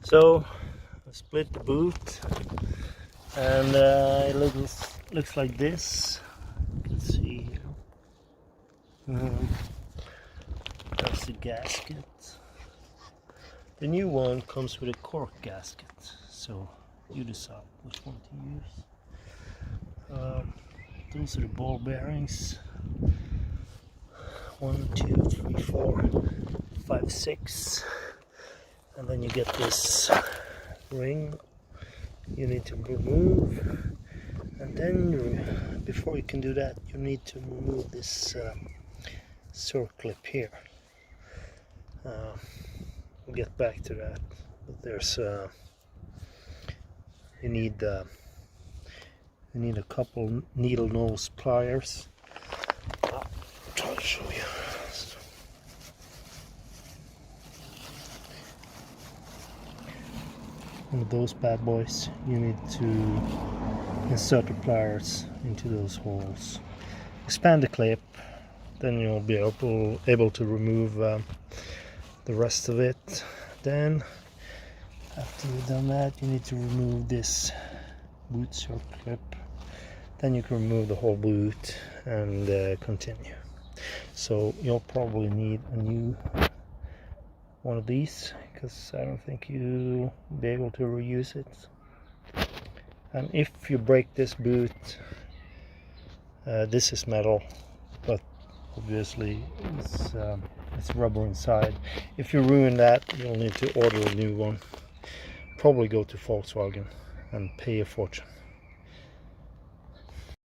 So I split the boot, and it looks like this. You can see here. That's the gasket. The new one comes with a cork gasket, so you decide which one to use. Those are the ball bearings. 1, 2, 3, 4, 5, 6, and then you get this ring you need to remove, and then before you can do that, you need to remove this circlip here. We'll get back to that, but there's you need a couple needle nose pliers. I'll try to show you. One of those bad boys, you need to insert the pliers into those holes. Expand the clip, then you'll be able to remove the rest of it. Then after you've done that, you need to remove this boot circlip. Then you can remove the whole boot and continue. So you'll probably need a new one of these, because I don't think you'll be able to reuse it. And if you break this boot, this is metal, but obviously it's rubber inside. If you ruin that, you'll need to order a new one. Probably go to Volkswagen and pay a fortune.